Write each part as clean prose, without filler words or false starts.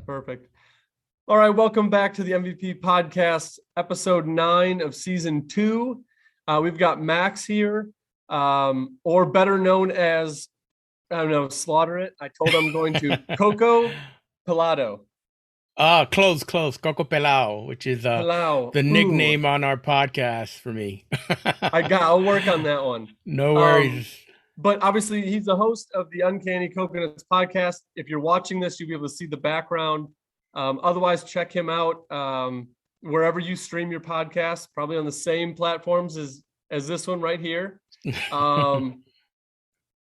Perfect. All right, welcome back to the MVP podcast, episode 9 of season 2. We've got Max here, or better known as, I don't know, slaughter it. I told him I'm going to Coco Pelado. Close. Coco Pelao, which is Palau. the Ooh, nickname on our podcast for me. I'll work on that one. No Um, worries. but obviously, he's the host of the Uncanny Coconuts podcast. If you're watching this, you'll be able to see the background. Otherwise, check him out wherever you stream your podcast, probably on the same platforms as this one right here. Um,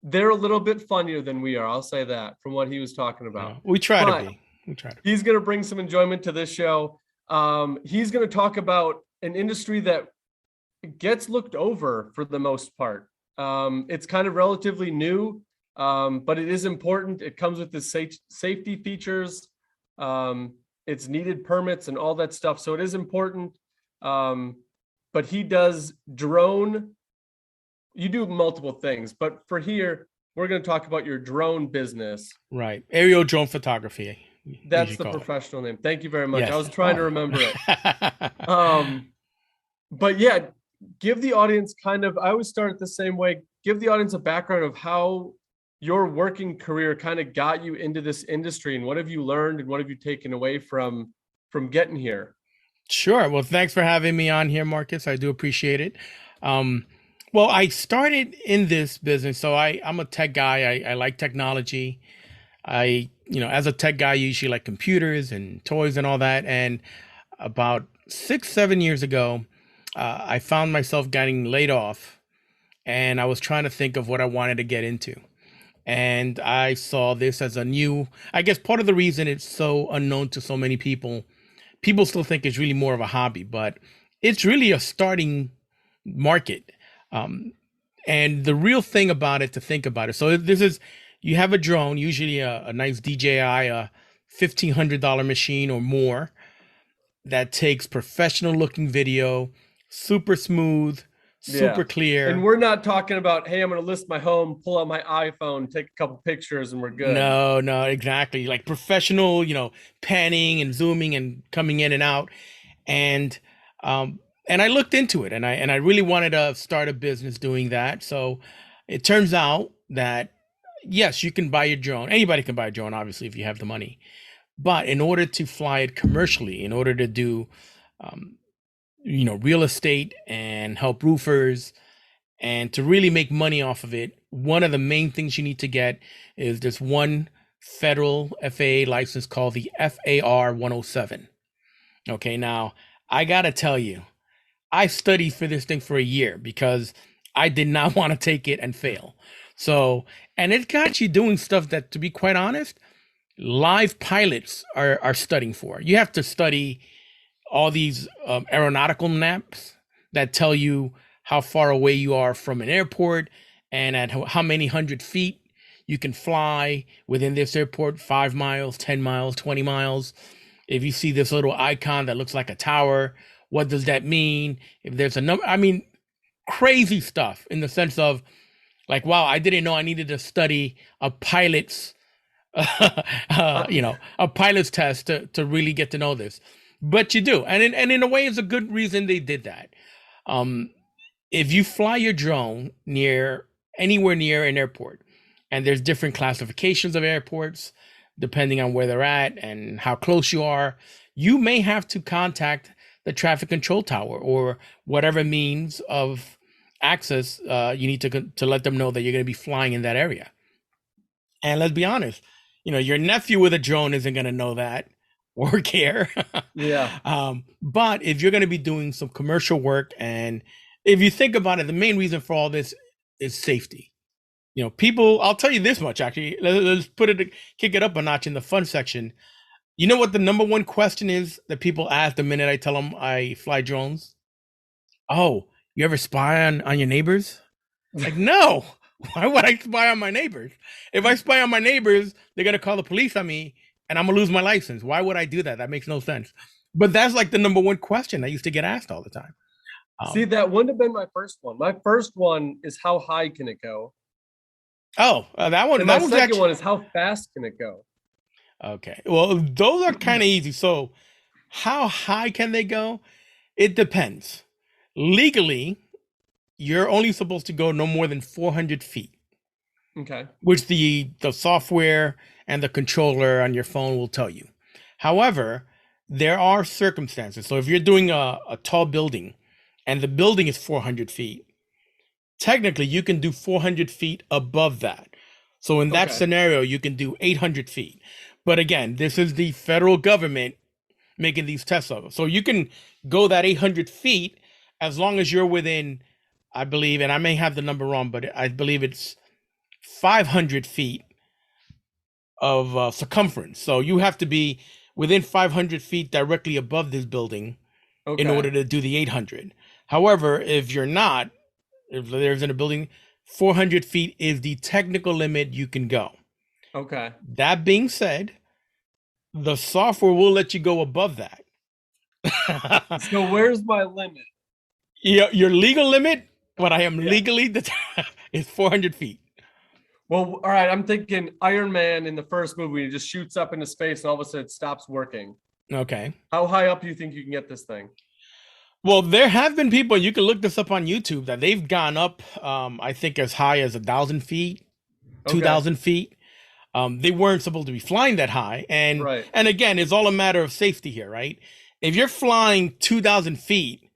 they're a little bit funnier than we are. I'll say that from what he was talking about. We try to But be. We try to be. he's going to bring some enjoyment to this show. He's going to talk about an industry that gets looked over for the most part. It's kind of relatively new, but it is important. It comes with the safety features. It's needed permits and all that stuff. So it is important. But he does drone. You do multiple things, but for here, we're going to talk about your drone business. Right. Aerial drone photography. That's the professional name. Thank you very much. Yes. I was trying to remember it. But yeah, give the audience I always start the same way. Give the audience a background of how your working career kind of got you into this industry, and what have you learned and what have you taken away from getting here? Sure. Well, thanks for having me on here, Marcus. I do appreciate it. Well, I started in this business, so I'm a tech guy. I like technology. As a tech guy, I usually like computers and toys and all that. And about 6-7 years ago, I found myself getting laid off, and I was trying to think of what I wanted to get into. And I saw this as I guess part of the reason it's so unknown to so many people still think it's really more of a hobby, but it's really a starting market. And the real thing about it, to think about it. So you have a drone, usually a nice DJI, a $1,500 machine or more, that takes professional looking video, super smooth, super clear. And we're not talking about, hey, I'm going to list my home, pull out my iPhone, take a couple pictures, and we're good. No, exactly. Like professional, panning and zooming and coming in and out. And I looked into it, and I really wanted to start a business doing that. So it turns out that yes, you can buy a drone. Anybody can buy a drone, obviously, if you have the money. But in order to fly it commercially, in order to do, real estate and help roofers, and to really make money off of it, one of the main things you need to get is this one federal FAA license called the FAR 107. Okay, now I gotta tell you, I studied for this thing for a year because I did not want to take it and fail. So, and it got you doing stuff that, to be quite honest, live pilots are studying for. You have to study all these aeronautical maps that tell you how far away you are from an airport and at how many 100 feet you can fly within this airport, 5 miles, 10 miles, 20 miles. If you see this little icon that looks like a tower, what does that mean? If there's a number, crazy stuff in the sense of, like, wow, I didn't know I needed to study a pilot's, a pilot's test to really get to know this. But you do. And in a way, it's a good reason they did that. If you fly your drone anywhere near an airport, and there's different classifications of airports, depending on where they're at and how close you are, you may have to contact the traffic control tower or whatever means of access you need to let them know that you're going to be flying in that area. And let's be honest, your nephew with a drone isn't going to know that or care. Yeah. But if you're going to be doing some commercial work, and if you think about it, the main reason for all this is safety. People, I'll tell you this much, actually. Let's kick it up a notch in the fun section. You know what the number one question is that people ask the minute I tell them I fly drones? Oh, you ever spy on your neighbors? Like, no. Why would I spy on my neighbors? If I spy on my neighbors, they're going to call the police on me and I'm going to lose my license. Why would I do that? That makes no sense. But that's like the number one question I used to get asked all the time. See, that wouldn't have been my first one. My first one is, how high can it go? That one. And my second one is, how fast can it go? Okay. Well, those are kind of easy. So, how high can they go? It depends. Legally, you're only supposed to go no more than 400 feet, Okay. which the software and the controller on your phone will tell you. However, there are circumstances. So if you're doing a tall building and the building is 400 feet, technically you can do 400 feet above that. So in that Okay. scenario, you can do 800 feet. But again, this is the federal government making these tests of it. So you can go that 800 feet as long as you're within, I believe, and I may have the number wrong, but I believe it's 500 feet of circumference. So you have to be within 500 feet directly above this building in Okay. order to do the 800. However, if you're not, if there's in a building, 400 feet is the technical limit you can go. Okay. That being said, the software will let you go above that. So where's my limit? Your legal limit, what I am Yeah. legally is 400 feet. Well, all right. I'm thinking Iron Man in the first movie, he just shoots up into space and all of a sudden it stops working. Okay. How high up do you think you can get this thing? Well, there have been people, you can look this up on YouTube, that they've gone up, I think, as high as 1,000 feet, Okay. 2,000 feet. They weren't supposed to be flying that high. And Right. and again, it's all a matter of safety here, right? If you're flying 2,000 feet,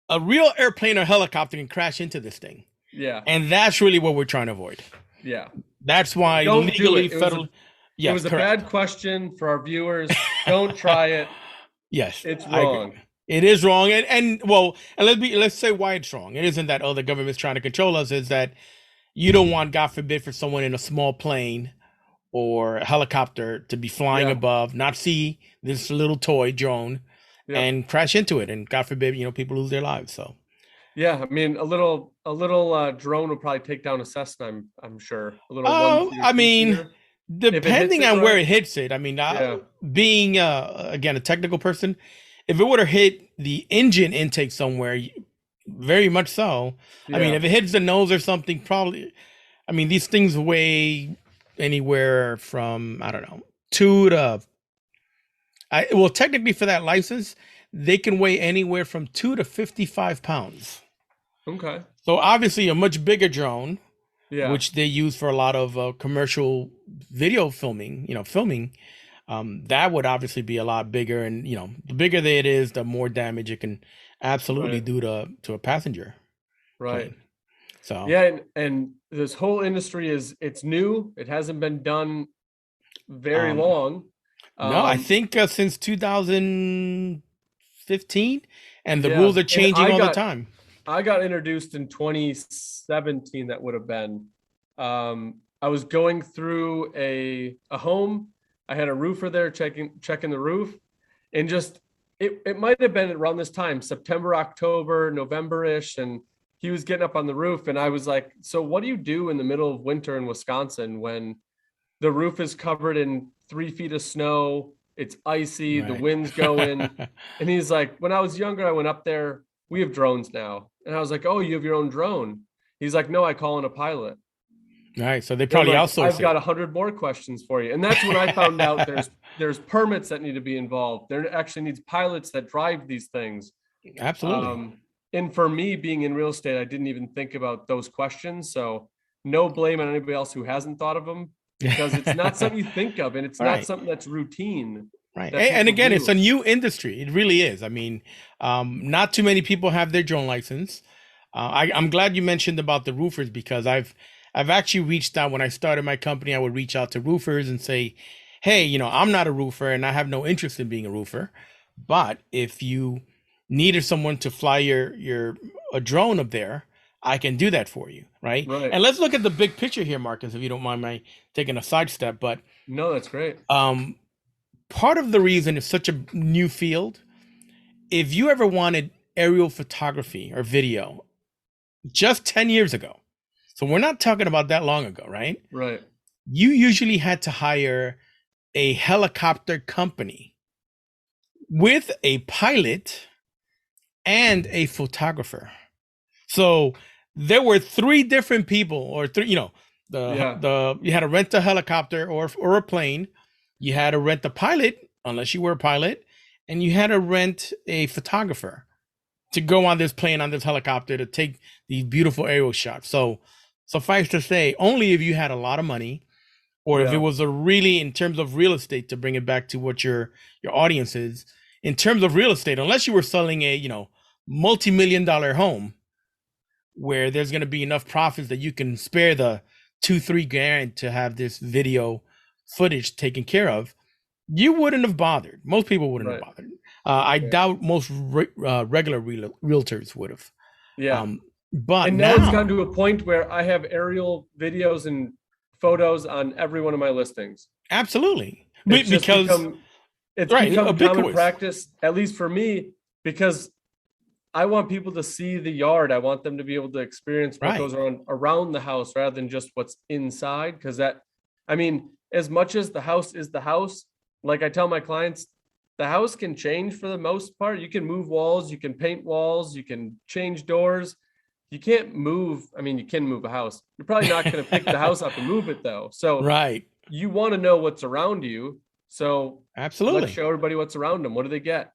a real airplane or helicopter can crash into this thing. Yeah. And that's really what we're trying to avoid. Yeah. That's why Don't do legally, it. It was a- federally, yes, it was a correct. bad question for our viewers. Don't try it. Yes, It's I agree. wrong. It is wrong, and well, and let's say why it's wrong. It isn't that the government's trying to control us. Is that you don't want, God forbid, for someone in a small plane or a helicopter to be flying Yeah. above, not see this little toy drone, Yeah. and crash into it, and God forbid, people lose their lives. So Yeah. I mean, a little drone will probably take down a Cessna. I'm sure. A little Oh, one. I mean, depending it on where right. it hits it. I mean, Yeah. being again a technical person, if it would have hit the engine intake somewhere, very much so. I mean, Yeah. if it hits the nose or something, probably. I mean, these things weigh anywhere from, I don't know, 2 to. Well, technically for that license, they can weigh anywhere from 2 to 55 pounds. Okay. So obviously a much bigger drone, Yeah. which they use for a lot of commercial video filming, that would obviously be a lot bigger. And, the bigger that it is, the more damage it can absolutely Right. do to a passenger Right. plane. So, Yeah, and this whole industry it's new. It hasn't been done very Um, long. no, I think since 2015, and the Yeah, rules are and changing all the time. I got introduced in 2017. That would have been. I was going through a home. I had a roofer there checking the roof, and just it might have been around this time, September, October, November-ish, and he was getting up on the roof, and I was like, "So what do you do in the middle of winter in Wisconsin when the roof is covered in 3 feet of snow? It's icy, the Right. wind's going." And he's like, "When I was younger, I went up there. We have drones now." And I was like, "Oh, you have your own drone?" He's like, "No, I call in a pilot." All right, so they And I'm probably like, outsource I've got it. 100 more questions for you. And that's when I found out there's permits that need to be involved. There actually needs pilots that drive these things. Absolutely. And for me being in real estate, I didn't even think about those questions. So no blame on anybody else who hasn't thought of them, because it's not something you think of, and it's not Right. something that's routine. Right. that And people again, do. it's a new industry. It really is. I mean, not too many people have their drone license. I'm glad you mentioned about the roofers, because I've actually reached out. When I started my company, I would reach out to roofers and say, hey, I'm not a roofer and I have no interest in being a roofer, but if you needed someone to fly a drone up there, I can do that for you. Right. Right. And let's look at the big picture here, Marcus, if you don't mind my taking a sidestep. But No, that's great. part of the reason it's such a new field, if you ever wanted aerial photography or video just 10 years ago, so we're not talking about that long ago, right? Right. You usually had to hire a helicopter company with a pilot and a photographer. So there were 3 different people, or 3, you had to rent a helicopter or a plane. you had to rent a pilot, unless you were a pilot, and you had to rent a photographer to go on this plane, on this helicopter, to take these beautiful aerial shots. So suffice to say, only if you had a lot of money, or if it Yeah. was a really, in terms of real estate, to bring it back to what your audience is, in terms of real estate, unless you were selling a, multi-million-dollar home where there's going to be enough profits that you can spare the 2-3 grand to have this video footage taken care of, you wouldn't have bothered. Most people wouldn't have Right. bothered. I Yeah. doubt most regular realtors would have. Yeah. But And now it's now, gotten to a point where I have aerial videos and photos on every one of my listings. absolutely, It's just because become it's right, become common ubiquitous. practice, at least for me, because I want people to see the yard. I want them to be able to experience what Right. goes on around the house rather than just what's inside. Because I mean, as much as the house is the house, like I tell my clients, the house can change for the most part. You can move walls, you can paint walls, you can change doors. You can't move. I mean, you can move a house. You're probably not going to pick the house up and move it though. So Right. you want to know what's around you. So let's Absolutely. show everybody what's around them. What do they get?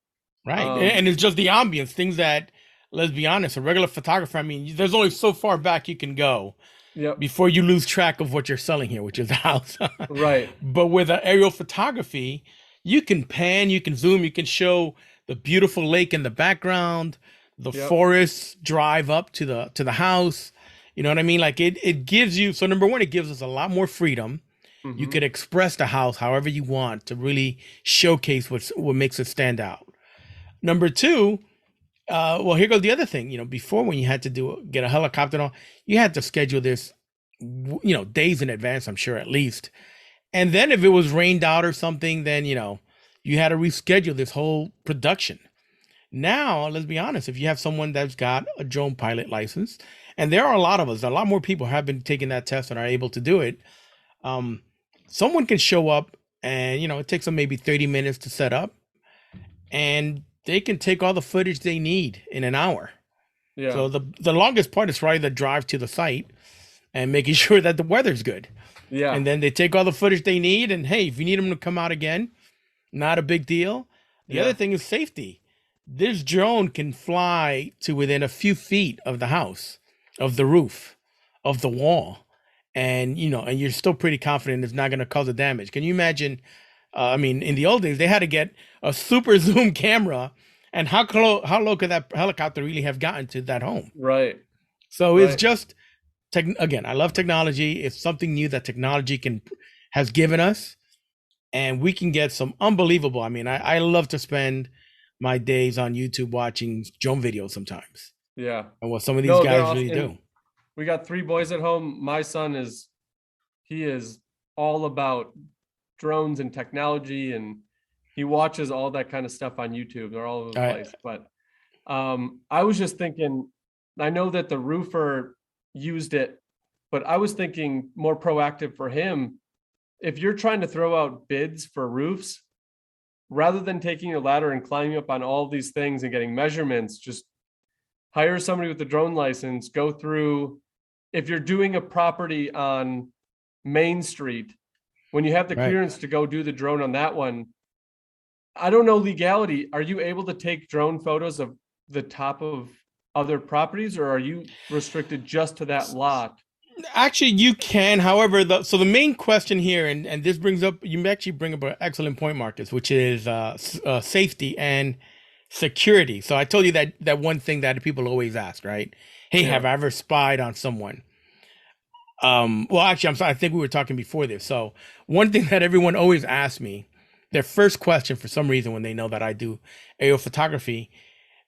Right. And it's just the ambience, things that, let's be honest, a regular photographer, I mean, there's only so far back you can go Yep. before you lose track of what you're selling here, which is the house. Right. But with aerial photography, you can pan, you can zoom, you can show the beautiful lake in the background, the Yep. forest drive up to the house. You know what I mean? Like it gives you, so number one, it gives us a lot more freedom. You Mhm. could express the house however you want to really showcase what makes it stand out. Number two, well, here goes the other thing. Before, when you had to get a helicopter, and all, you had to schedule this, days in advance. I'm sure, at least. And then if it was rained out or something, then you had to reschedule this whole production. Now, let's be honest. If you have someone that's got a drone pilot license, and there are a lot of us, a lot more people have been taking that test and are able to do it. Um, Someone can show up, and it takes them maybe 30 minutes to set up, and they can take all the footage they need in an hour. Yeah. So the longest part is probably the drive to the site and making sure that the weather's good. Yeah. And then they take all the footage they need, and hey, if you need them to come out again, not a big deal. The other thing is safety. This drone can fly to within a few feet of the house, of the roof, of the wall. And and you're still pretty confident it's not going to cause a damage. Can you imagine? I mean, in the old days, they had to get a super zoom camera, and how low could that helicopter really have gotten to that home? Right. So it's Right. just again, I love technology. It's something new that technology has given us, and we can get some unbelievable. I mean, I love to spend my days on YouTube watching drone videos sometimes, Yeah. and what some of these No, they're guys awesome. really And do. we got 3 boys at home. My son he is all about drones and technology, and he watches all that kind of stuff on YouTube. They're all over the All right. place. But I was just thinking, I know that the roofer used it, but I was thinking more proactive for him. If you're trying to throw out bids for roofs, rather than taking a ladder and climbing up on all these things and getting measurements, just hire somebody with a drone license, go through. If you're doing a property on Main Street, when you have the Right. clearance to go do the drone on that one, I don't know legality. Are you able to take drone photos of the top of other properties, or are you restricted just to that lot? Actually, you can. However, so the main question here, and this brings up, you actually bring up an excellent point, Marcus, which is safety and security. So I told you that one thing that people always ask, right? Hey, Yeah. have I ever spied on someone? Well, actually, I'm sorry. I think we were talking before this. So one thing that everyone always asks me, their first question for some reason when they know that I do aerial photography,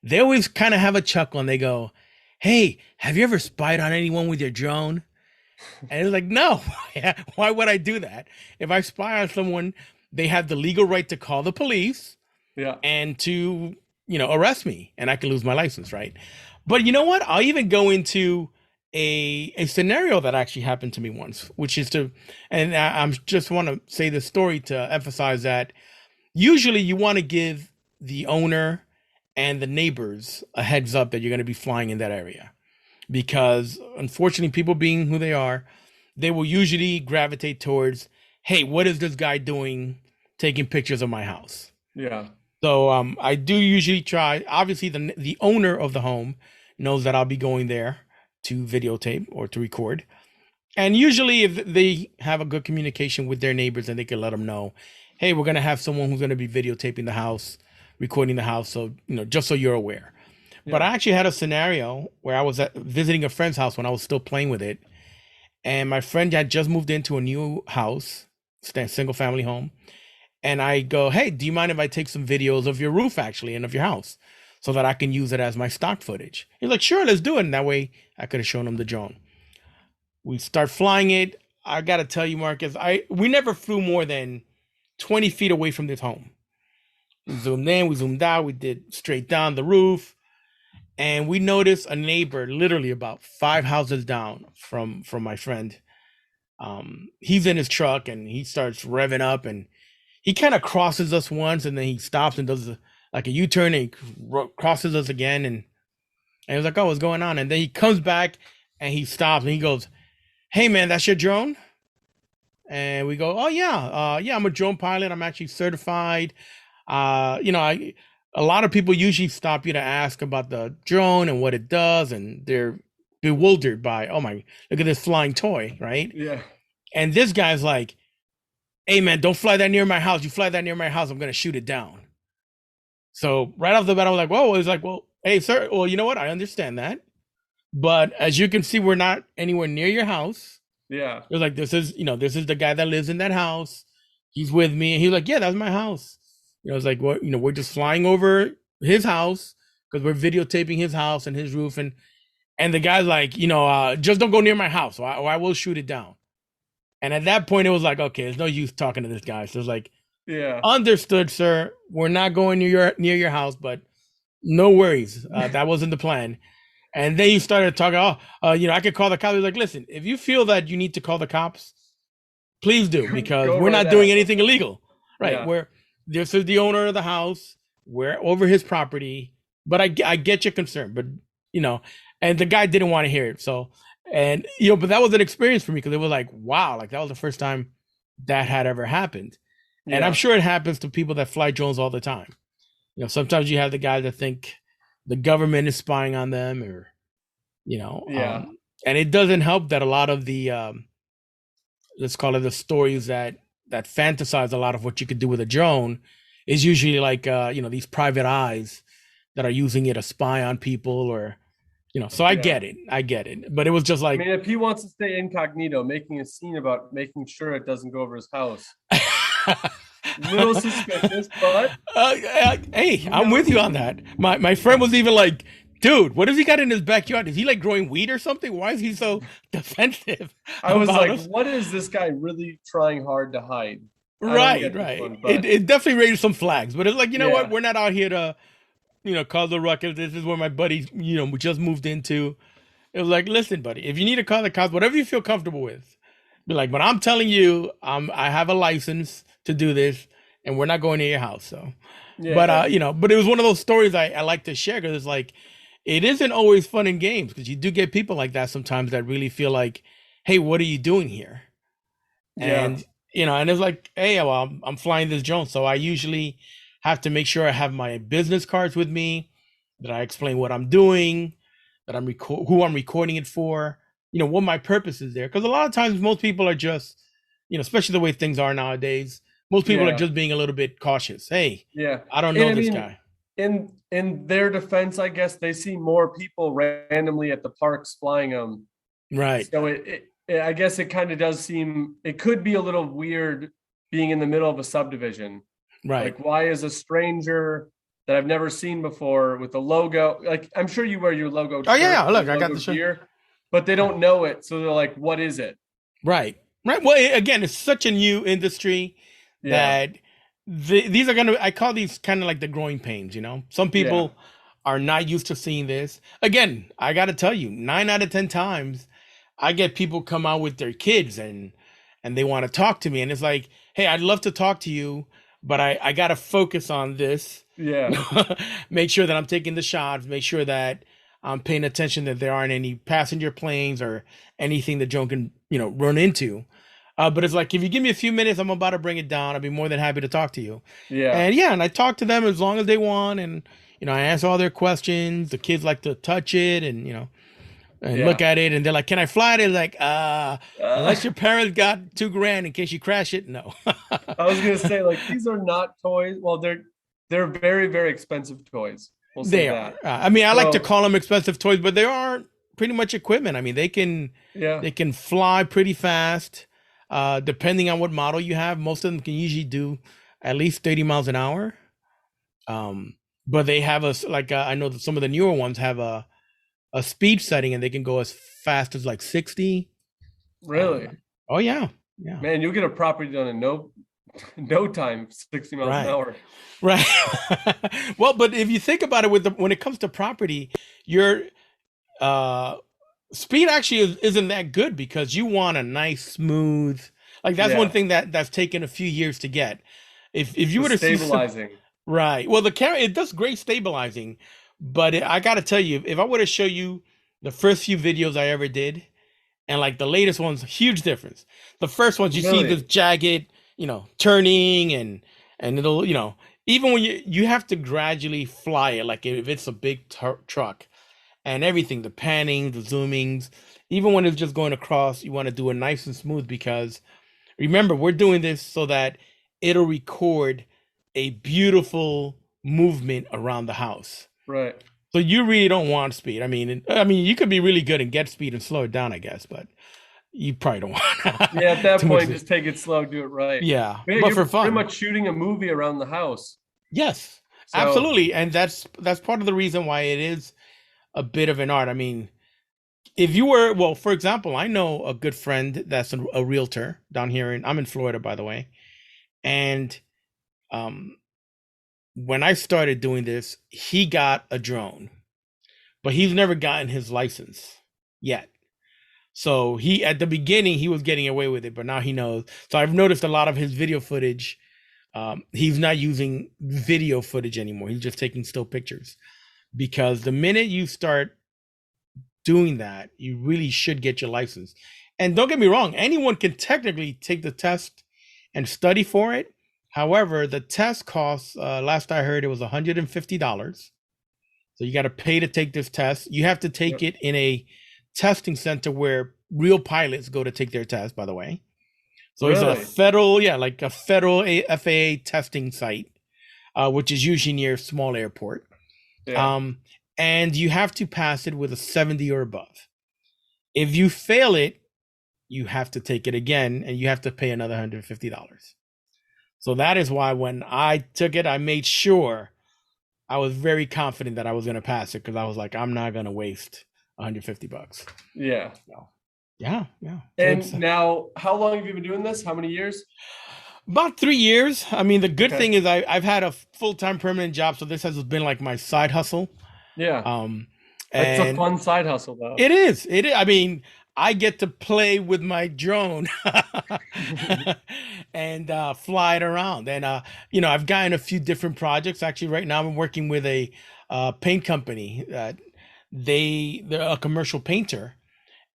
they always kind of have a chuckle and they go, "Hey, have you ever spied on anyone with your drone?" And it's like, no, why would I do that? If I spy on someone, they have the legal right to call the police Yeah. and to, arrest me, and I can lose my license, right? But you know what? I'll even go into a scenario that actually happened to me once, which is and I'm just want to say this story to emphasize that usually you want to give the owner and the neighbors a heads up that you're going to be flying in that area, because unfortunately, people being who they are, they will usually gravitate towards, hey, what is this guy doing taking pictures of my house. Yeah. So I do usually try. Obviously, the owner of the home knows that I'll be going there to videotape or to record. And usually, if they have a good communication with their neighbors, and they can let them know, hey, we're gonna have someone who's gonna be videotaping the house, recording the house. So just so you're aware. But Yeah. I actually had a scenario where I was visiting a friend's house when I was still playing with it, and my friend had just moved into a new house, single family home. And I go, hey, do you mind if I take some videos of your roof actually and of your house so that I can use it as my stock footage? He's like, sure, let's do it. And that way I could have shown him the drone. We start flying it. I gotta tell you, Marcus, we never flew more than 20 feet away from this home. We zoomed in, we zoomed out, we did straight down the roof, and we noticed a neighbor literally about 5 houses down from my friend. He's in his truck and he starts revving up, and he kind of crosses us once, and then he stops and does like a U-turn, and he crosses us again, and he was like, oh, what's going on? And then he comes back and he stops and he goes, hey man, that's your drone? And we go, oh yeah, yeah, I'm a drone pilot. I'm actually certified. A lot of people usually stop you to ask about the drone and what it does, and they're bewildered by, oh my, look at this flying toy, right? Yeah. And this guy's like, hey man, don't fly that near my house. You fly that near my house, I'm gonna shoot it down. So right off the bat, I was like, whoa. He's like, well, hey sir, well, you know what? I understand that, but as you can see, we're not anywhere near your house. Yeah. It was like, this is the guy that lives in that house. He's with me. And he was like, yeah, that's my house. I was like, what? We're just flying over his house because we're videotaping his house and his roof. And the guy's like, just don't go near my house or I will shoot it down. And at that point, it was like, okay, there's no use talking to this guy. So it's like, Yeah. understood, sir. We're not going near your house, but no worries. That wasn't the plan. And then he started talking, I could call the cops. He's like, listen, if you feel that you need to call the cops, please do, because we're not doing anything illegal. Right. Yeah. This is the owner of the house. We're over his property. But I get your concern. But, and the guy didn't want to hear it. So, and, but that was an experience for me because it was like, wow, like that was the first time that had ever happened. Yeah. And I'm sure it happens to people that fly drones all the time. Sometimes you have the guys that think the government is spying on them, or and it doesn't help that a lot of the let's call it the stories that fantasize a lot of what you could do with a drone is usually like these private eyes that are using it to spy on people, or so I get it, but it was just like, I mean, if he wants to stay incognito, making a scene about making sure it doesn't go over his house, little suspicious, but hey, I'm with you on that. My friend was even like, dude, what has he got in his backyard? Is he like growing weed or something? Why is he so defensive? I was like, what is this guy really trying hard to hide? Right. It definitely raised some flags, but it's like, what? We're not out here to, cause a ruckus. This is where my buddies, we just moved into. It was like, listen, buddy, if you need to call the cops, whatever you feel comfortable with, be like, but I'm telling you, I have a license to do this, and we're not going to your house. So, yeah, but it was one of those stories I like to share, because it's like, it isn't always fun and games, because you do get people like that sometimes that really feel like, hey, what are you doing here? Yeah. And and it's like, hey, well, I'm flying this drone, so I usually have to make sure I have my business cards with me, that I explain what I'm doing, that who I'm recording it for, what my purpose is there. Because a lot of times most people are just, especially the way things are nowadays, most people are just being a little bit cautious. Hey, I don't know this guy. In their defense, I guess they see more people randomly at the parks flying them. Right. So I guess it kind of does seem, it could be a little weird being in the middle of a subdivision. Right. Like, why is a stranger that I've never seen before with a logo? Like, I'm sure you wear your logo. Oh yeah, look, I got the shirt. But they don't know it, so they're like, "What is it?" Right. Well, again, it's such a new industry that these are gonna. I call these kind of like the growing pains. Some people are not used to seeing this. Again, I got to tell you, 9 out of 10 times, I get people come out with their kids and they want to talk to me, and it's like, "Hey, I'd love to talk to you, but I got to focus on this. Yeah. Make sure that I'm taking the shots. Make sure that I'm paying attention that there aren't any passenger planes or anything the drone can, run into. But it's like, if you give me a few minutes, I'm about to bring it down. I'd be more than happy to talk to you. Yeah. And yeah, and I talk to them as long as they want, and I answer all their questions. The kids like to touch it, and and look Yeah. at it, and they're like, "Can I fly it?" It's like, Uh, unless your parents got 2 grand in case you crash it, no. I was gonna say, like, these are not toys. Well, they're very, very expensive toys. We'll say They are. that. I mean, I like to So call them expensive toys, but they are pretty much equipment. I mean, yeah, they can fly pretty fast. Depending on what model you have, most of them can usually do at least 30 miles an hour. But they have I know that some of the newer ones have a speed setting, and they can go as fast as like 60. really, Oh yeah, yeah. man, you'll get a property done in no time, 60 miles an Right. hour. Right. Well, but if you think about it, when it comes to property, your uh speed actually isn't that good, because you want a nice smooth, like, that's one Yeah, thing that's taken a few years to get. If you the were to see some, stabilizing. right, well, the camera, it does great stabilizing, but I gotta tell you, if I were to show you the first few videos I ever did and like the latest ones, huge difference. The first ones, you see this Really? jagged, turning, and it'll, even when you have to gradually fly it, like if it's a big truck, and everything, the panning, the zoomings, even when it's just going across, you want to do it nice and smooth, because remember, we're doing this so that it'll record a beautiful movement around the house. Right. So you really don't want speed. I mean, you could be really good and get speed and slow it down, I guess, but you probably don't want Yeah, at that too much. point, just take it slow, do it right. Yeah, Yeah, but you're for pretty fun. much shooting a movie around the house. Yes, So absolutely. And that's part of the reason why it is a bit of an art. I mean, if you were, well, for example, I know a good friend that's a realtor down here I'm in Florida, by the way. And um, when I started doing this, he got a drone, but he's never gotten his license yet. So at the beginning, he was getting away with it, but now he knows. So I've noticed a lot of his video footage. He's not using video footage anymore. He's just taking still pictures, because the minute you start doing that, you really should get your license. And don't get me wrong, anyone can technically take the test and study for it. However, the test costs, last I heard, it was $150. So you got to pay to take this test. You have to take yep. it in a testing center where real pilots go to take their test, by the way. So it's a Really? federal, yeah, like a federal FAA testing site, which is usually near a small airport. Yeah. And you have to pass it with a 70 or above. If you fail it, you have to take it again, and you have to pay another $150. So that is why when I took it, I made sure I was very confident that I was going to pass it, because I was like, I'm not going to waste $150. Yeah. So, yeah, yeah. So And now, how long have you been doing this? How many years? about 3 years. I mean, the good Okay. thing is I've had a full-time permanent job, so this has been like my side hustle. Yeah. Um, It's a and fun side hustle, though. it is. It is. I mean, I get to play with my drone and fly it around. And I've gotten a few different projects. Actually, right now I'm working with a paint company that they're a commercial painter,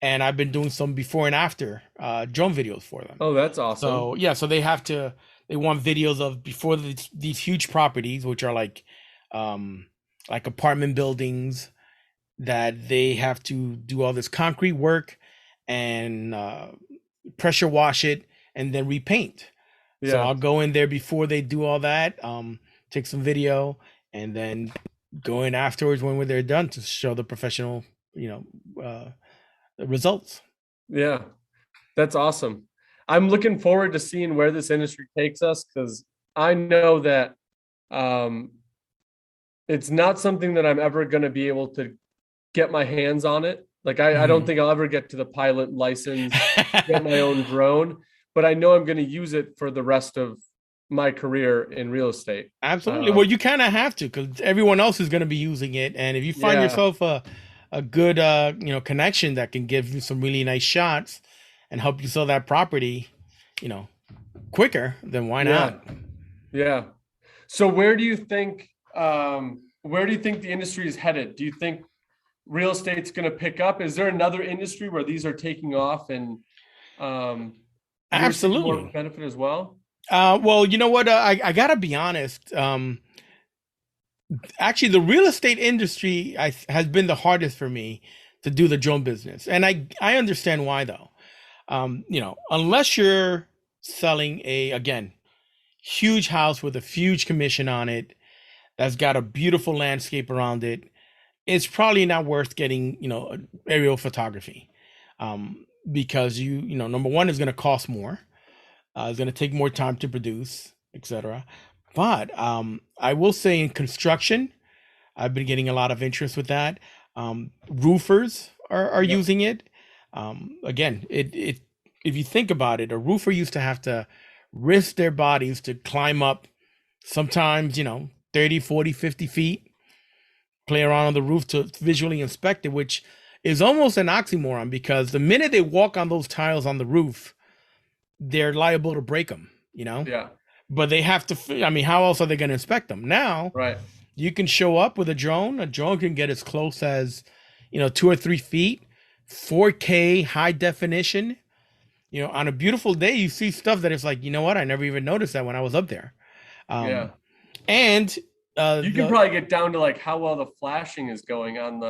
and I've been doing some before and after drone videos for them. Oh, that's awesome. So yeah, so they want videos of before these huge properties, which are like apartment buildings, that they have to do all this concrete work and pressure wash it and then repaint. So Yeah. I'll go in there before they do all that, take some video, and then go in afterwards when they're done to show the professional, results. Yeah. That's awesome. I'm looking forward to seeing where this industry takes us, because I know that it's not something that I'm ever going to be able to get my hands on it. Like I don't think I'll ever get to the pilot license, get my own drone, but I know I'm going to use it for the rest of my career in real estate. Absolutely. Well, you kind of have to, because everyone else is going to be using it, and if you find Yeah. yourself a good connection that can give you some really nice shots and help you sell that property, quicker, then why not? Yeah. So where do you think the industry is headed? Do you think real estate's going to pick up? Is there another industry where these are taking off? And You're seeing more Absolutely. benefit as well? Well, you know what? I gotta be honest. Actually, the real estate industry has been the hardest for me to do the drone business, and I understand why though. Unless you're selling a, again, huge house with a huge commission on it that's got a beautiful landscape around it, it's probably not worth getting, aerial photography. Because number one, is going to cost more. It's going to take more time to produce, etc. But I will say in construction, I've been getting a lot of interest with that. Roofers are Yep. using it. Again, it if you think about it, a roofer used to have to risk their bodies to climb up sometimes, 30, 40, 50 feet, play around on the roof to visually inspect it, which is almost an oxymoron because the minute they walk on those tiles on the roof, they're liable to break them, Yeah. but they have to, I mean, how else are they going to inspect them? Now, Right. you can show up with a drone. A drone can get as close as, 2 or 3 feet, 4K high definition. On a beautiful day, you see stuff that it's like, you know what? I never even noticed that when I was up there. Yeah. Um, and You can probably get down to like how well the flashing is going on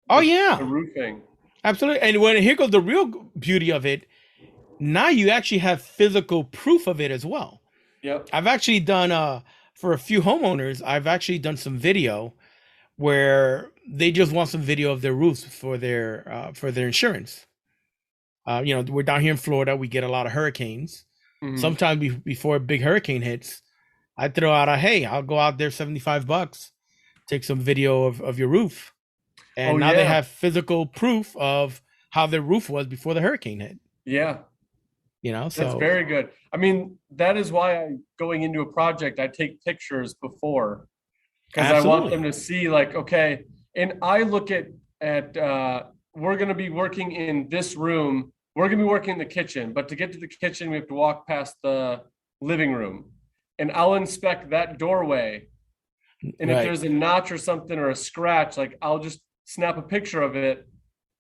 oh the yeah, roofing. absolutely. And when here goes the real beauty of it. Now you actually have physical proof of it as well. Yep. I've actually done for a few homeowners, I've actually done some video where they just want some video of their roofs for their insurance. We're down here in Florida, we get a lot of hurricanes. Mhm. Sometimes before a big hurricane hits, I throw out hey, I'll go out there $75, take some video of your roof. And Oh, now they yeah. have physical proof of how their roof was before the hurricane hit. Yeah. That's So very good. I mean, that is why going into a project, I take pictures before because I want them absolutely. to see like, okay, and I look at we're going to be working in this room. We're going to be working in the kitchen, but to get to the kitchen, we have to walk past the living room, and I'll inspect that doorway. And if Right. there's a notch or something or a scratch, like I'll just snap a picture of it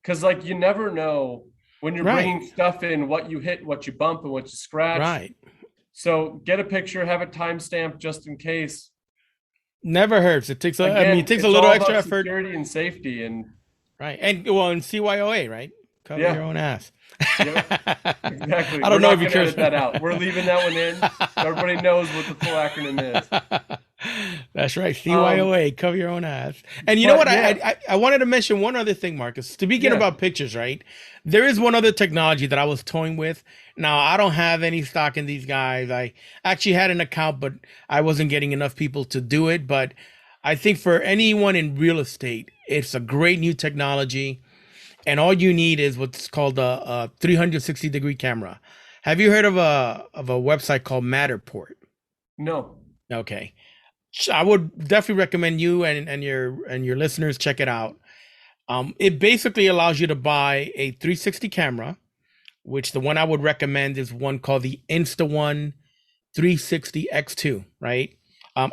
because like you never know when you're Right. bringing stuff in, what you hit, what you bump, and what you scratch. Right. So get a picture, have it timestamped just in case. Never hurts. It takes it Again, takes a it's little all extra about effort. security and safety. And Right. And well, in CYOA, right? Cover yeah, your own ass. yep, exactly. I We're don't know not if you going to care. edit that out. We're leaving that one in. Everybody knows what the full acronym is. That's right. CYOA, cover your own ass. And you know But what? yeah, I wanted to mention one other thing, Marcus. Speaking yeah, about pictures, right? There is one other technology that I was toying with. Now, I don't have any stock in these guys. I actually had an account, but I wasn't getting enough people to do it. But I think for anyone in real estate, it's a great new technology. And all you need is what's called a 360-degree camera. Have you heard of a website called Matterport? no, Okay. I would definitely recommend you and your listeners check it out. It basically allows you to buy a 360 camera, which the one I would recommend is one called the Insta1 360 X2, right?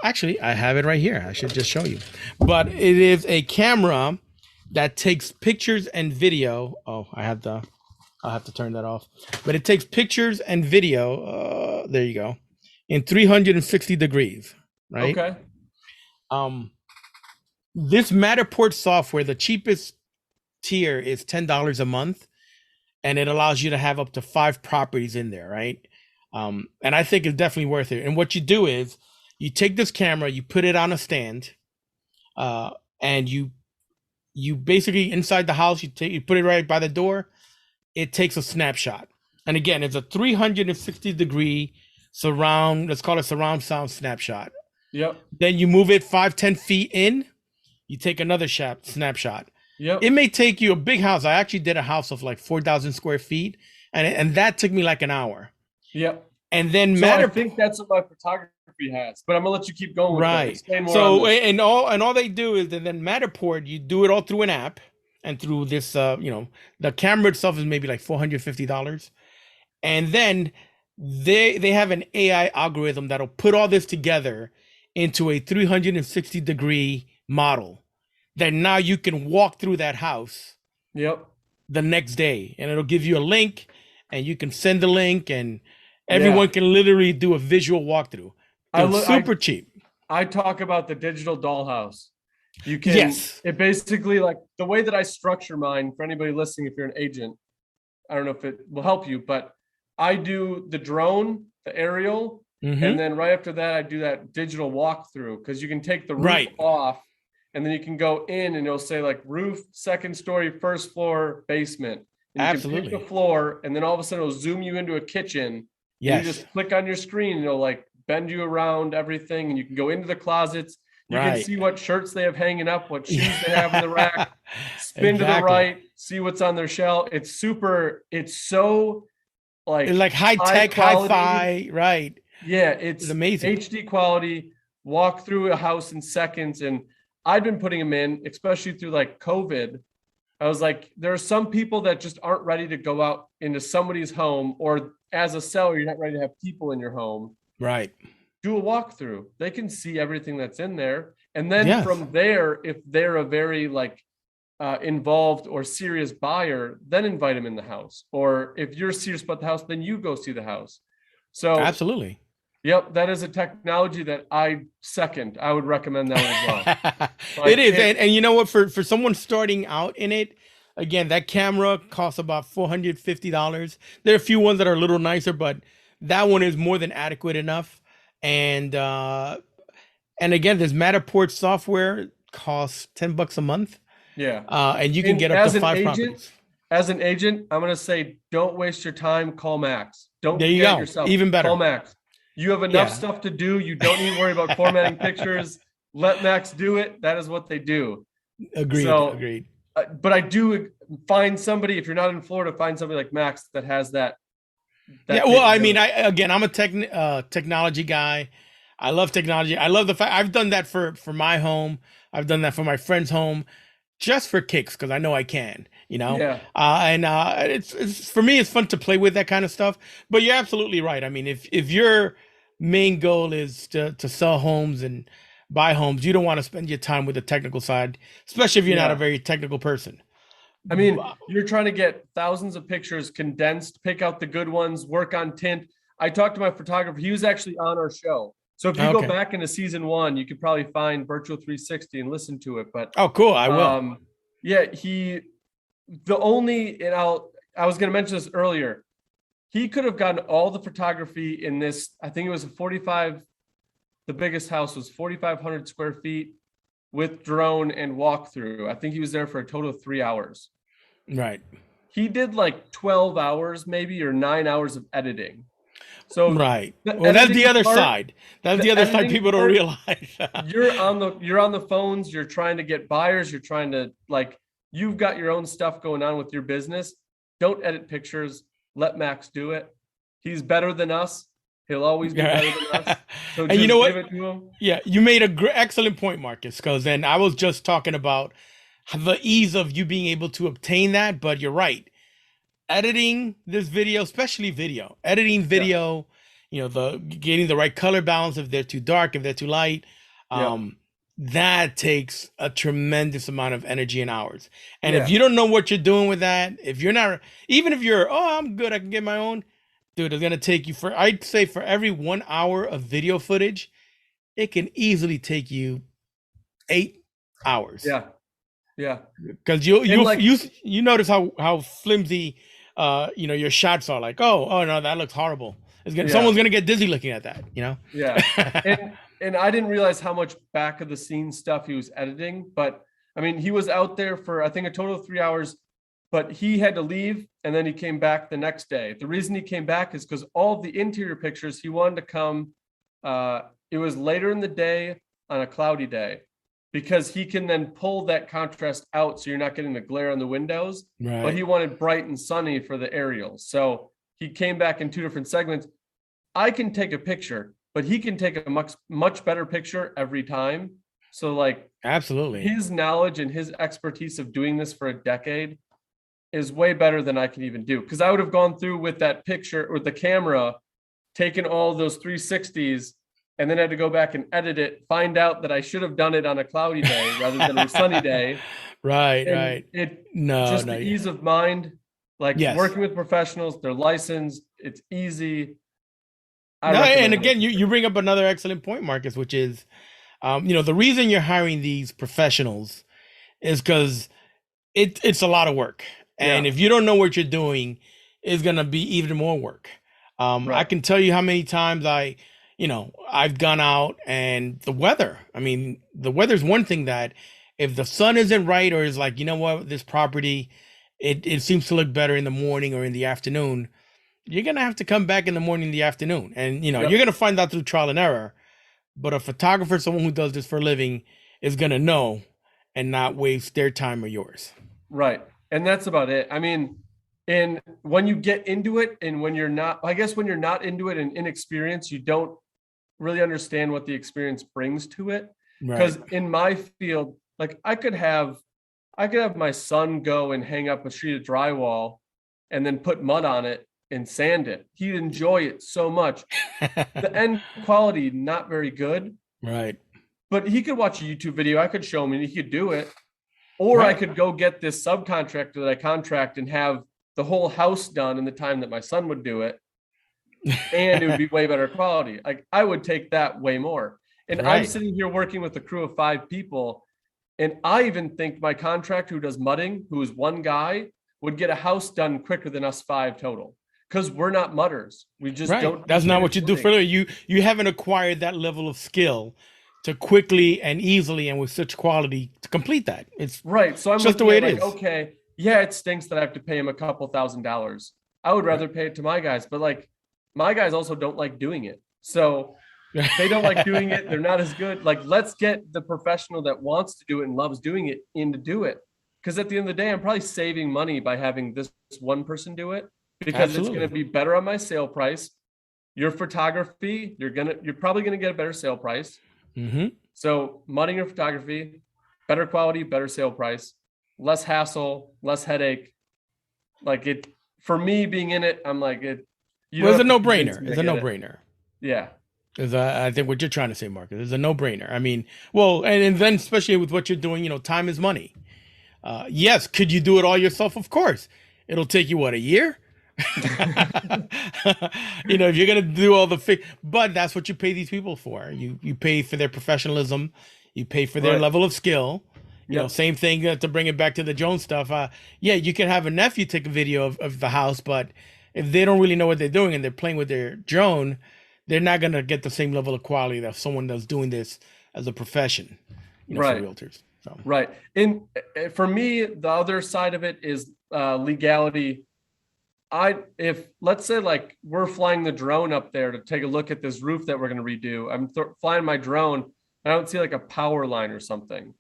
Actually, I have it right here. I should just show you. But it is a camera that takes pictures and video. Oh, I'll have to turn that off. But it takes pictures and video. There you go. In 360 degrees, right? okay, Um, this Matterport software, the cheapest tier is $10 a month, and it allows you to have up to 5 properties in there, right? And I think it's definitely worth it. And what you do is you take this camera, you put it on a stand, and you basically inside the house, you put it right by the door. It takes a snapshot, and again, it's a 360-degree surround. Let's call it surround sound snapshot. yep, Then you move it 5-10 feet in. You take another snapshot. yep, It may take you a big house. I actually did a house of like 4,000 square feet, and that took me like an hour. yep. And then So I think that's what my photography has, but I'm gonna let you keep going with that. right. Explain more So on this. and all they do is that then Matterport, you do it all through an app and through this. The camera itself is maybe like $450, and then they have an AI algorithm that'll put all this together into a 360-degree model that now you can walk through that house Yep, the next day, and it'll give you a link, and you can send the link, and Yeah. everyone can literally do a visual walkthrough. I Dude, look super cheap. I talk about the digital dollhouse. Yes. It basically, like, the way that I structure mine for anybody listening, if you're an agent, I don't know if it will help you, but I do the drone, the aerial, and Hmm. then right after that, I do that digital walkthrough, because you can take the roof Right. off and then you can go in and it'll say like roof, second story, first floor, basement. And you can pick the Absolutely. floor, and then all of a sudden it'll zoom you into a kitchen, and you Yes. just click on your screen and it'll like bend you around everything, and you can go into the closets. You can Right. see what shirts they have hanging up, what shoes they have in the rack, Yeah. spin to the Exactly. right, see what's on their shelf. It's so It's like like high high tech, quality. hi-fi, right? Yeah, It's it's amazing. HD quality, walk through a house in seconds. And I've been putting them in, especially through like COVID. I was like, there are some people that just aren't ready to go out into somebody's home, or as a seller, you're not ready to have people in your home. Right. Do a walkthrough. They can see everything that's in there. And then Yes. from there, if they're a very like involved or serious buyer, then invite them in the house. Or if you're serious about the house, then you go see the house. So, Absolutely. yep, that is a technology that I second. I would recommend that one as well. It Like is. it, And you know what? For someone starting out in it, again, that camera costs about $450. There are a few ones that are a little nicer, but that one is more than adequate enough. And again, this Matterport software costs $10 a month. yeah. And you can And get up to 5 properties. as an agent, I'm gonna say, don't waste your time. Call Max. Don't There you get it go. yourself. Even Call better. Max. You have enough Yeah. stuff to do. You don't need to worry about formatting pictures. Let Max do it. That is what they do. Agreed. So, Agreed. but I do find somebody, if you're not in Florida, find somebody like Max that has Yeah, that well, I mean, capability. I'm a technology guy. I love technology. I love the fact I've done that for my home. I've done that for my friend's home, just for kicks because I know I can. Yeah. And it's for me, it's fun to play with that kind of stuff. But you're absolutely right. I mean, if your main goal is to sell homes and buy homes, you don't want to spend your time with the technical side, especially if you're not a Yeah. very technical person. I mean, you're trying to get thousands of pictures condensed, pick out the good ones, work on tint. I talked to my photographer. He was actually on our show. So if you go Okay. back into season one, you could probably find Virtual 360 and listen to it. But Oh, cool. I will. yeah, I was going to mention this earlier. He could have gotten all the photography in this. I think it was a 45. The biggest house was 4,500 square feet with drone and walkthrough. I think he was there for a total of 3 hours. Right. He did like 12 hours, maybe, or 9 hours of editing. So Right. the Well, that's the editing other part, side. That's the the other side editing people don't part, realize. you're on the phones, you're trying to get buyers, you're trying to like, you've got your own stuff going on with your business. Don't edit pictures. Let Max do it. He's better than us. He'll always be better than us. So And you know just what? give it to him. Yeah, you made a excellent point, Marcus, because then I was just talking about the ease of you being able to obtain that, but you're right. Editing this video, especially video, editing Yeah. video, the getting the right color balance if they're too dark, if they're too light, Yeah. that takes a tremendous amount of energy and hours. And if Yeah. you don't know what you're doing with that, if you're not, even if you're, oh, I'm good, I can get my own, dude, it's gonna take you I'd say for every 1 hour of video footage, it can easily take you 8 hours. Yeah. Yeah. Because you And you like, you you notice how flimsy your shots are. Like, oh no, that looks horrible. yeah. Someone's gonna get dizzy looking at that. Yeah. And I didn't realize how much back of the scenes stuff he was editing, but I mean, he was out there for I think a total of 3 hours, but he had to leave and then he came back the next day. The reason he came back is because all of the interior pictures he wanted to come. It was later in the day on a cloudy day, because he can then pull that contrast out so you're not getting the glare on the windows. But Right. he wanted bright and sunny for the aerials. So he came back in two different segments. I can take a picture, but he can take a much better picture every time. So like Absolutely. his knowledge and his expertise of doing this for a decade is way better than I can even do. Because I would have gone through with that picture or the camera, taken all those 360s, and then had to go back and edit it, find out that I should have done it on a cloudy day rather than a sunny day. Right. And Right. it No. just No. the Yeah. ease of mind. Like Yes. working with professionals, they're licensed, it's easy. I No, and recommend again, it. you bring up another excellent point, Marcus, which is, the reason you're hiring these professionals is because it's a lot of work, and Yeah, if you don't know what you're doing, it's gonna be even more work. I right. can tell you how many times I've gone out and the weather. I mean, the weather's one thing that if the sun isn't right or is like, you know what, this property, it seems to look better in the morning or in the afternoon, you're gonna have to come back in the morning, the afternoon, and you're Yep. gonna find out through trial and error. But a photographer, someone who does this for a living, is gonna know and not waste their time or yours. Right. And that's about it. I mean, and when you get into it and when you're not, I guess when you're not into it and inexperienced, you don't really understand what the experience brings to it. Right. Because in my field, like I could have my son go and hang up a sheet of drywall and then put mud on it and sand it. He'd enjoy it so much. The end quality, not very good, Right. but he could watch a YouTube video. I could show him and he could do it. Or I Right. could go get this subcontractor that I contract and have the whole house done in the time that my son would do it. And it would be way better quality. Like I would take that way more. And I'm Right. sitting here working with a crew of 5 people. And I even think my contractor who does mudding, who is one guy, would get a house done quicker than us 5 total. Because we're not mudders. We just Right. don't That's not what finish you do for mudding. a living. You haven't acquired that level of skill to quickly and easily and with such quality to complete that. It's Right. So I'm just the looking way at it like, is. okay, yeah, it stinks that I have to pay him a couple $1,000s. I would rather pay it to my guys, but like my guys also don't like doing it. So they don't like doing it. They're not as good. Like, let's get the professional that wants to do it and loves doing it in to do it. Because at the end of the day, I'm probably saving money by having this one person do it because it's going to Absolutely. be better on my sale price. Your photography, you're probably going to get a better sale price. Hmm. So mudding your photography, better quality, better sale price, less hassle, less headache. Like it for me being in it, I'm like it. You Well, don't it's a have to convince no-brainer. me. I It's a get it. no-brainer. Yeah, Is I think what you're trying to say, Marcus, is a no-brainer. I mean, well, and then especially with what you're doing, time is money. Yes, could you do it all yourself? Of course. It'll take you what, a year? If you're gonna do all but that's what you pay these people for. You pay for their professionalism, you pay for their right. level of skill. Yep. Same thing to bring it back to the Jones stuff. Yeah, you can have a nephew take a video of the house, but if they don't really know what they're doing and they're playing with their drone, they're not gonna get the same level of quality that someone that's doing this as a profession, for Right. realtors. So Right. And for me, the other side of it is legality. If let's say like we're flying the drone up there to take a look at this roof that we're going to redo, I'm flying my drone. I don't see like a power line or something,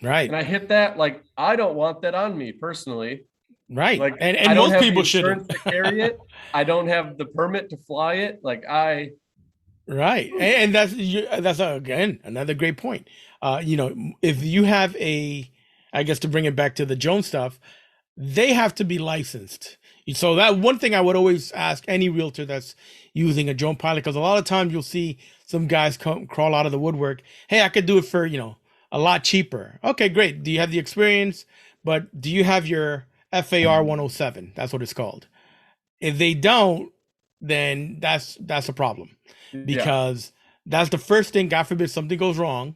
right. and I hit that. Like I don't want that on me personally. Right. Like I And don't most have the people shouldn't. insurance to carry it. I don't have the permit to fly it. Right. And that's again another great point. If you have I guess to bring it back to the Jones stuff, they have to be licensed. So that one thing I would always ask any realtor that's using a drone pilot, because a lot of times you'll see some guys come crawl out of the woodwork. Hey, I could do it for, a lot cheaper. Okay, great. Do you have the experience? But do you have your FAR 107? That's what it's called. If they don't, then that's a problem Yeah. because that's the first thing. God forbid something goes wrong.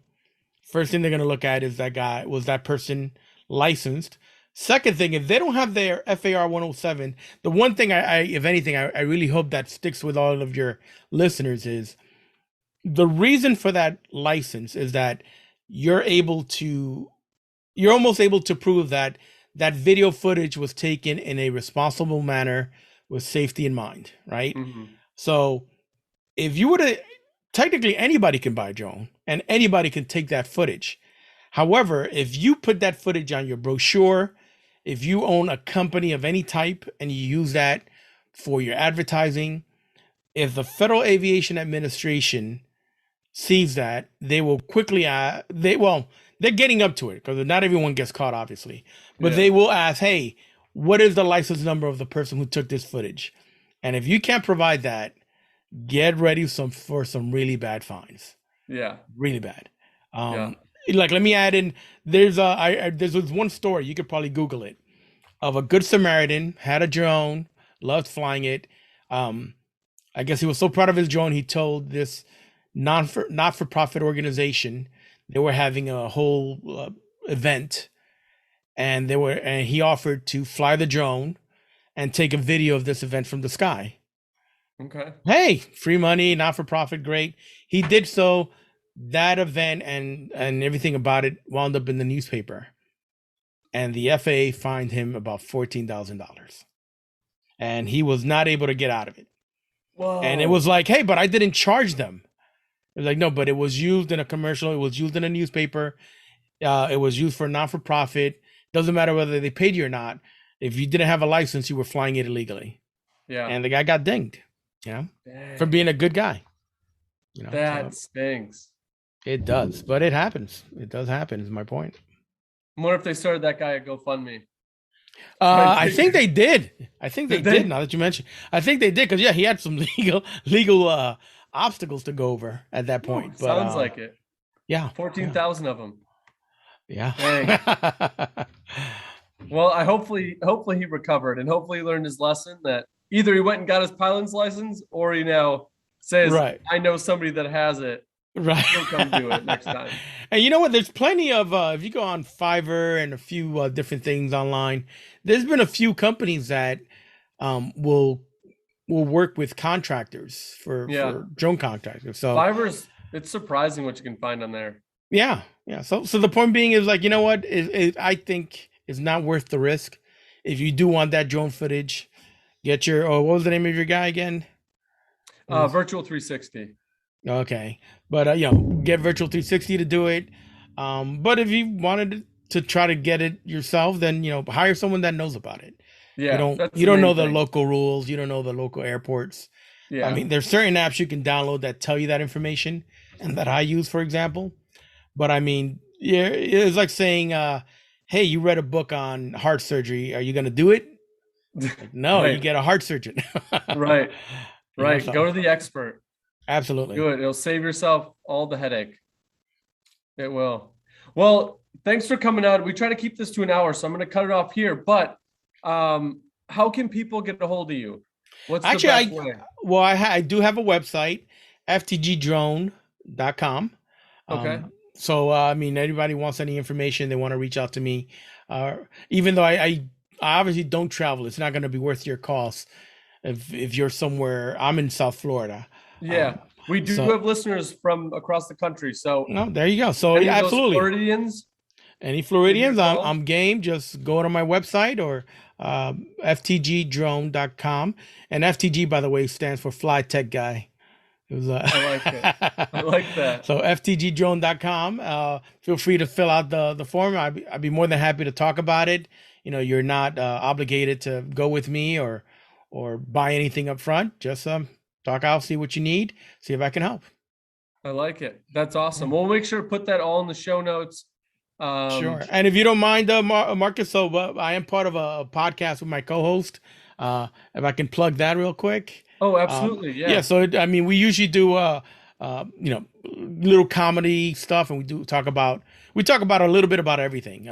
First thing they're gonna look at is that person licensed. Second thing, if they don't have their FAR 107, the one thing if anything, I really hope that sticks with all of your listeners is the reason for that license is that you're able to you're almost able to prove that that video footage was taken in a responsible manner with safety in mind, right? Hmm. So if you were to, technically anybody can buy a drone and anybody can take that footage. However, if you put that footage on your brochure, if you own a company of any type and you use that for your advertising, if the Federal Aviation Administration sees that, they will quickly they're getting up to it because not everyone gets caught, obviously, but Yeah. they will ask, hey, what is the license number of the person who took this footage? And if you can't provide that, get ready for some really bad fines, Yeah. really bad. Yeah. Like let me add in, there's there's one story, you could probably Google it. of a good Samaritan, had a drone, loved flying it. Um, I guess he was so proud of his drone, he told this not for profit organization they were having a whole event, and he offered to fly the drone and take a video of this event from the sky. Okay. Hey, free money, not for profit, great. He did so. That event and everything about it wound up in the newspaper, and the FAA fined him about $14,000, and he was not able to get out of it. And it Whoa. was like, hey, but I didn't charge them. It was like, no, but it was used in a commercial. It was used in a newspaper. It was used for non-for-profit. Doesn't matter whether they paid you or not. If you didn't have a license, you were flying it illegally. Yeah. And the guy got dinged, for Dang. being a good guy. That So stinks. it does, but it happens. It does happen. Is my point. I wonder if they started that guy at GoFundMe. I think they did. I think they Did they? did. Now that you mention, I think they did because he had some legal obstacles to go over at that point. But Sounds like it. yeah, 14,000 of them. yeah. Well, I hopefully he recovered, and hopefully he learned his lesson that either he went and got his pilot's license, or he now says, Right. I know somebody that has it. Right. He'll come do it next time. And you know what? There's plenty of if you go on Fiverr and a few different things online, there's been a few companies that will work with contractors for drone contractors. So Fiverr's, it's surprising what you can find on there. yeah. So the point being is like, you know what? I think it's not worth the risk. If you do want that drone footage, get your what was the name of your guy again? Virtual 360. Okay, but get Virtual 360 to do it. But if you wanted to try to get it yourself, then hire someone that knows about it. Yeah, You don't know the local rules. You don't know the local airports. Yeah, I mean, there's certain apps you can download that tell you that information, and that I use, for example. But I mean, yeah, it's like saying, "Hey, you read a book on heart surgery. Are you going to do it?" Like, no, Right. you get a heart surgeon. Right. Right. So Go to the expert. absolutely. Do it. It'll save yourself all the headache. It will. Well, thanks for coming out. We try to keep this to an hour, so I'm going to cut it off here. But how can people get a hold of you? What's the best way? Well, I do have a website, ftgdrone.com. Okay. So, I mean, anybody wants any information, they want to reach out to me. Even though I obviously don't travel, it's not going to be worth your cost if you're somewhere. I'm in South Florida. Yeah. We do have listeners from across the country. So no, there you go. So absolutely. Floridians? Any Floridians, I'm game. Just go to my website or ftgdrone.com. And FTG, by the way, stands for Fly Tech Guy. It was, I like it. I like that. So ftgdrone.com. Feel free to fill out the form. I'd be more than happy to talk about it. You're not obligated to go with me or buy anything up front. Just talk out, see what you need, see if I can help. I like it. That's awesome. We'll make sure to put that all in the show notes. Sure. And if you don't mind, Marcus, so I am part of a podcast with my co-host. If I can plug that real quick. Oh, absolutely. Yeah. Yeah. So, I mean, we usually do, little comedy stuff, and we talk about a little bit about everything.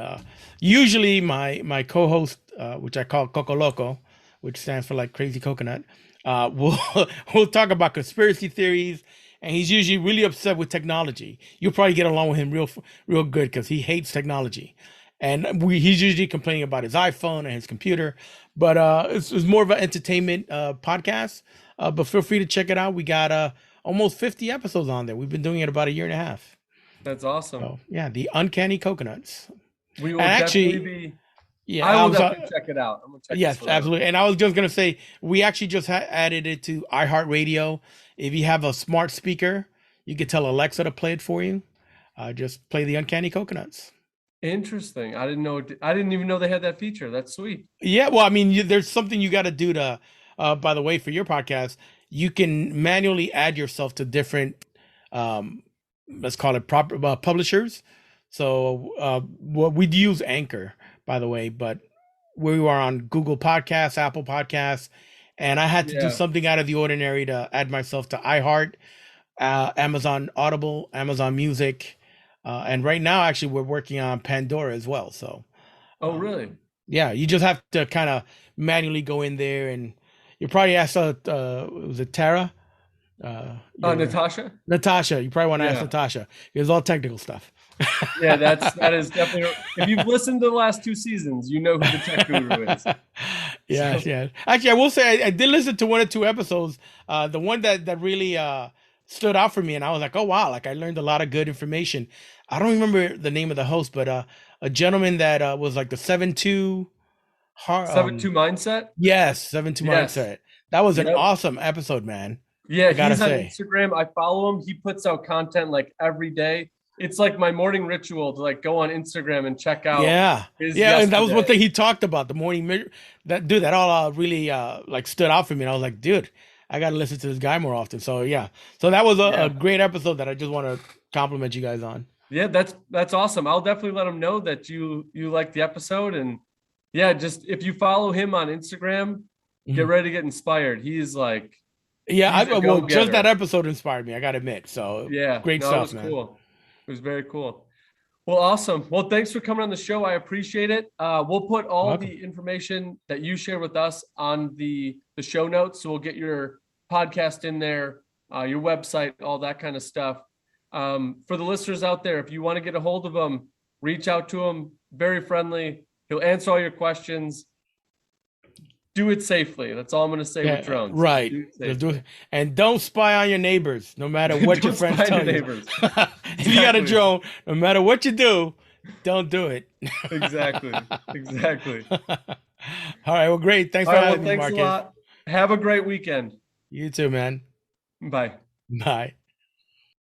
Usually my co-host, which I call Coco Loco, which stands for like crazy coconut, we'll talk about conspiracy theories, and he's usually really upset with technology. You'll probably get along with him real good because he hates technology, and he's usually complaining about his iPhone and his computer. But it's more of an entertainment podcast. But feel free to check it out. We got almost 50 episodes on there. We've been doing it about a year and a half. That's awesome. So, yeah, the Uncanny Coconuts. We will definitely be. Yeah, I will definitely check it out. I'm gonna check yes, absolutely. And I was just gonna say, we actually just added it to iHeartRadio. If you have a smart speaker, you could tell Alexa to play it for you. Just play the Uncanny Coconuts. Interesting. I didn't know. I didn't even know they had that feature. That's sweet. Yeah, well, I mean, there's something you got to do to. By the way, for your podcast, you can manually add yourself to different, let's call it publishers. So what we use Anchor, by the way, but we are on Google Podcasts, Apple Podcasts, and I had to do something out of the ordinary to add myself to iHeart, Amazon Audible, Amazon Music, and right now, actually, we're working on Pandora as well. So. Oh, really? Yeah, you just have to kind of manually go in there, and you probably ask was it Tara? Your Natasha. Natasha. You probably want to ask Yeah. Natasha. It's all technical stuff. Yeah, that is definitely. If you've listened to the last two seasons, you know who the tech guru is. Yes, So yes. Actually, I will say I did listen to one or two episodes. The one that really stood out for me, and I was like, oh wow, like I learned a lot of good information. I don't remember the name of the host, but a gentleman that was like the 7-2 seven two mindset. yes, 7-2 Yes. mindset. That was an Yep. awesome episode, man. Yeah, I gotta he's on say. Instagram. I follow him. He puts out content like every day. It's like my morning ritual to like go on Instagram and check out Yeah. his Yeah, and that was one yesterday. thing he talked about, the morning mirror. That dude, that all really like stood out for me. And I was like, dude, I gotta listen to this guy more often. So yeah. So that was a Yeah. great episode that I just want to compliment you guys on. Yeah, that's awesome. I'll definitely let him know that you like the episode. And yeah, just if you follow him on Instagram, get Mhm. ready to get inspired. He's like Yeah, he's a well, just that go-getter. episode inspired me, I gotta admit. So Yeah, great no, it stuff, was man. cool. It was very cool. Well, awesome. Well, thanks for coming on the show. I appreciate it. We'll put all Welcome. the information that you share with us on the show notes. So we'll get your podcast in there, your website, all that kind of stuff. For the listeners out there, if you want to get a hold of him, reach out to him. Very friendly. He'll answer all your questions. Do it safely. That's all I'm going to say with Yeah, drones. right. Do it Just do safely. it. And don't spy on your neighbors, no matter what your Don't friends spy on tell your you. neighbors. If you got a Exactly. drone, no matter what you do, don't do it. Exactly. Exactly. All right. Well, great. Thanks All for right. Well, having me, thanks a Marcus. lot. Have a great weekend. You too, man. Bye. Bye.